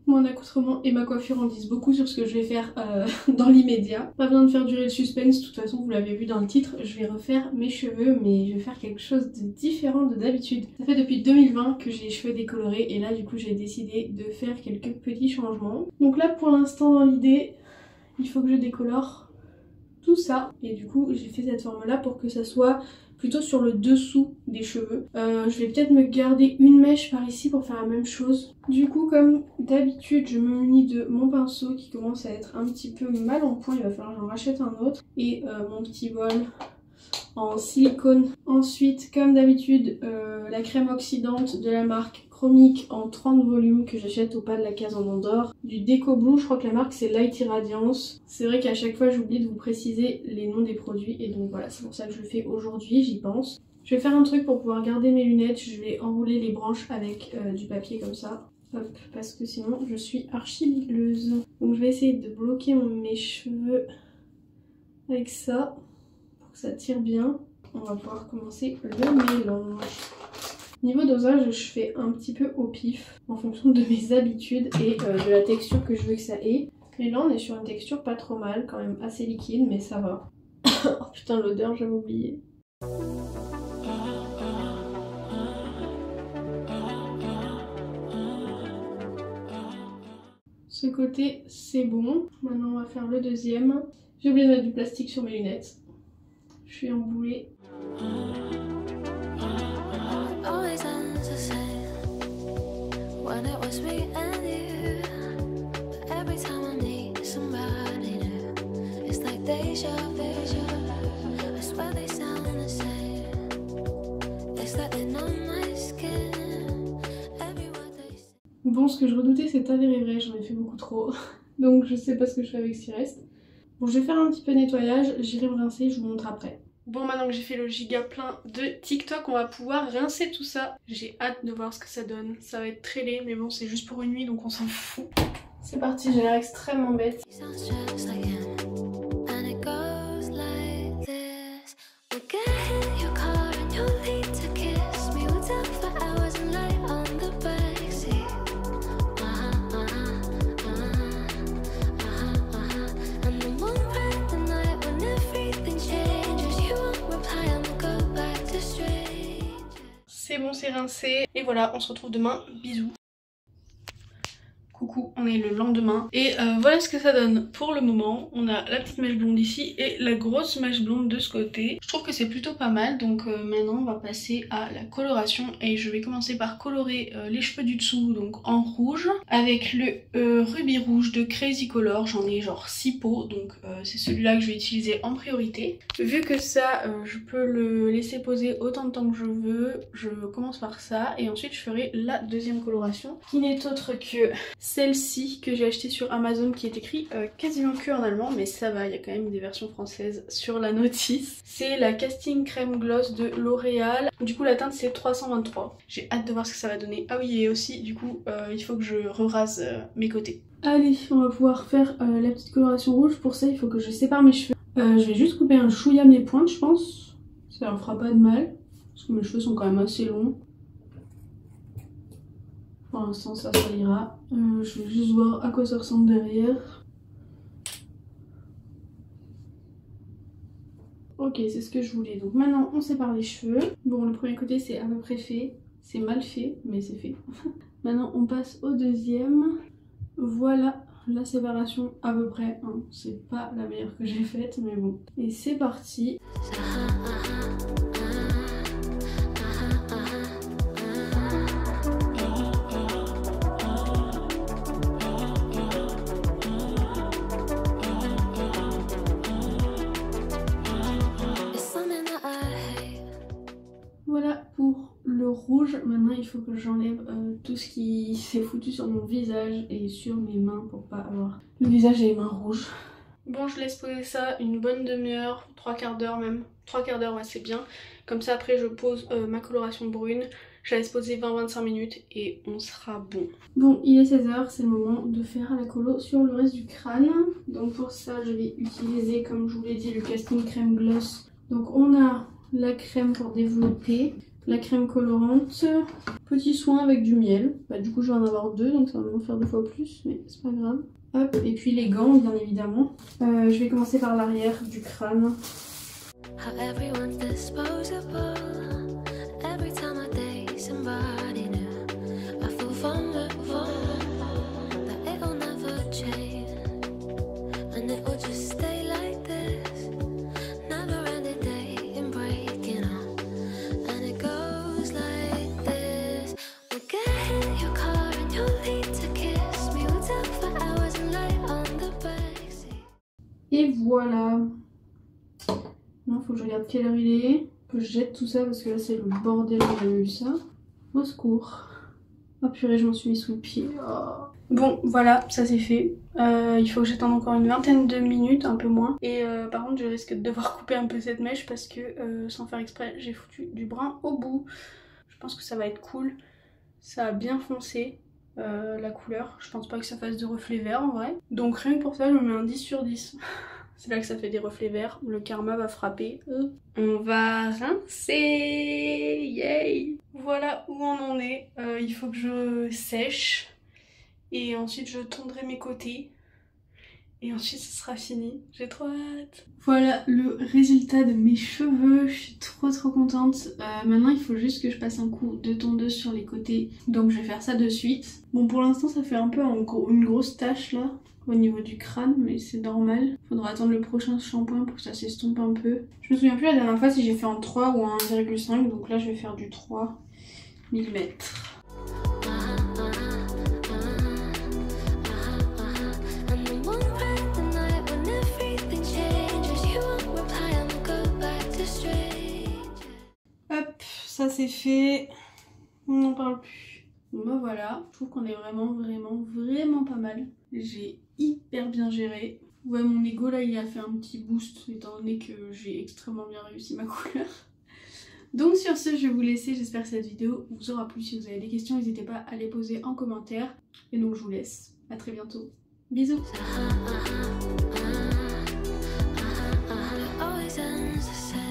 Mon accoutrement et ma coiffure en disent beaucoup sur ce que je vais faire dans l'immédiat. Pas besoin de faire durer le suspense, de toute façon vous l'avez vu dans le titre, je vais refaire mes cheveux mais je vais faire quelque chose de différent de d'habitude. Ça fait depuis 2020 que j'ai les cheveux décolorés et là du coup j'ai décidé de faire quelques petits changements. Donc là pour l'instant dans l'idée, il faut que je décolore tout ça et du coup j'ai fait cette forme là pour que ça soit plutôt sur le dessous des cheveux. Je vais peut-être me garder une mèche par ici pour faire la même chose. Du coup comme d'habitude je me munis de mon pinceau qui commence à être un petit peu mal en point, il va falloir que j'en rachète un autre. Et mon petit bol en silicone. Ensuite comme d'habitude la crème oxydante de la marque Chromique en 30 volumes que j'achète au pas de la case en Andorre. Du Déco Blue, je crois que la marque c'est Light Irradiance. C'est vrai qu'à chaque fois j'oublie de vous préciser les noms des produits et donc voilà, c'est pour ça que je le fais aujourd'hui, j'y pense. Je vais faire un truc pour pouvoir garder mes lunettes, je vais enrouler les branches avec du papier comme ça. Hop, parce que sinon je suis archi bigleuse. Donc je vais essayer de bloquer mes cheveux avec ça pour que ça tire bien. On va pouvoir commencer le mélange. Niveau dosage, je fais un petit peu au pif en fonction de mes habitudes et de la texture que je veux que ça ait. Et là on est sur une texture pas trop mal, quand même assez liquide mais ça va. Oh putain l'odeur, j'avais oublié. Ce côté c'est bon. Maintenant on va faire le deuxième. J'ai oublié de mettre du plastique sur mes lunettes. Je suis emboulée. Bon, ce que je redoutais c'est avéré vrai, j'en ai fait beaucoup trop. Donc je sais pas ce que je fais avec ce qui reste. Bon, je vais faire un petit peu de nettoyage, j'irai me rincer, je vous montre après. Bon, maintenant que j'ai fait le giga plein de TikTok, on va pouvoir rincer tout ça. J'ai hâte de voir ce que ça donne. Ça va être très laid, mais bon, c'est juste pour une nuit, donc on s'en fout. C'est parti, j'ai l'air extrêmement bête. C'est bon, c'est rincé. Et voilà, on se retrouve demain. Bisous. Coucou, on est le lendemain. Et voilà ce que ça donne pour le moment. On a la petite mèche blonde ici et la grosse mèche blonde de ce côté. Je trouve que c'est plutôt pas mal. Donc maintenant on va passer à la coloration. Et je vais commencer par colorer les cheveux du dessous donc en rouge. Avec le rubis rouge de Crazy Color. J'en ai genre 6 pots. Donc c'est celui-là que je vais utiliser en priorité. Vu que ça je peux le laisser poser autant de temps que je veux. Je commence par ça. Et ensuite je ferai la deuxième coloration. Qui n'est autre que celle-ci que j'ai achetée sur Amazon qui est écrit quasiment que en allemand, mais ça va, il y a quand même des versions françaises sur la notice. C'est la Casting Crème Gloss de L'Oréal. Du coup la teinte c'est 323. J'ai hâte de voir ce que ça va donner. Ah oui, et aussi du coup il faut que je rase mes côtés. Allez, on va pouvoir faire la petite coloration rouge. Pour ça il faut que je sépare mes cheveux. Je vais juste couper un chouïa mes pointes je pense. Ça leur fera pas de mal. Parce que mes cheveux sont quand même assez longs. Pour l'instant ça ira. Je vais juste voir à quoi ça ressemble derrière. Ok, c'est ce que je voulais. Donc maintenant on sépare les cheveux. Bon, le premier côté c'est à peu près fait. C'est mal fait, mais c'est fait. Maintenant on passe au deuxième. Voilà la séparation à peu près. Hein. C'est pas la meilleure que j'ai faite, mais bon. Et c'est parti. Voilà pour le rouge. Maintenant il faut que j'enlève tout ce qui s'est foutu sur mon visage et sur mes mains pour pas avoir le visage et les mains rouges. Bon, je laisse poser ça une bonne demi-heure, 3/4 d'heure même. 3/4 d'heure, ouais, c'est bien. Comme ça après je pose ma coloration brune. Je la laisse poser 20-25 minutes et on sera bon. Bon, il est 16h, c'est le moment de faire la colo sur le reste du crâne. Donc pour ça je vais utiliser, comme je vous l'ai dit, le Casting Crème Gloss. Donc on a la crème pour développer. la crème colorante, petit soin avec du miel. Bah, du coup je vais en avoir 2 donc ça va m'en faire 2 fois plus mais c'est pas grave. Hop, et puis les gants bien évidemment. Je vais commencer par l'arrière du crâne. Et voilà. Non, faut que je regarde quelle heure il est. Que je jette tout ça parce que là c'est le bordel, j'ai jamais vu ça. Au secours. Oh purée, je m'en suis mis sous le pied. Oh. Bon, voilà, ça c'est fait. Il faut que j'attende encore une vingtaine de minutes, un peu moins. Et par contre, je risque de devoir couper un peu cette mèche parce que sans faire exprès, j'ai foutu du brun au bout. Je pense que ça va être cool. Ça a bien foncé. La couleur, je pense pas que ça fasse de reflets verts en vrai. Donc rien que pour ça je me mets un 10 sur 10. C'est là que ça fait des reflets verts, le karma va frapper. On va rincer, yay. Voilà où on en est, il faut que je sèche et ensuite je tondrai mes côtés. Et ensuite ce sera fini, j'ai trop hâte. Voilà le résultat de mes cheveux, je suis trop contente. Maintenant il faut juste que je passe un coup de tondeuse sur les côtés, donc je vais faire ça de suite. Bon pour l'instant ça fait un peu une grosse tache là, au niveau du crâne, mais c'est normal. Faudra attendre le prochain shampoing pour que ça s'estompe un peu. Je me souviens plus la dernière fois si j'ai fait en 3 ou en 1,5, donc là je vais faire du 3 mm. Ça c'est fait, on n'en parle plus. Bon bah voilà, je trouve qu'on est vraiment pas mal. J'ai hyper bien géré. Ouais, mon ego là il a fait un petit boost étant donné que j'ai extrêmement bien réussi ma couleur. Donc sur ce je vais vous laisser, j'espère que cette vidéo vous aura plu. Si vous avez des questions n'hésitez pas à les poser en commentaire. Et donc je vous laisse, à très bientôt. Bisous. Always ends the same.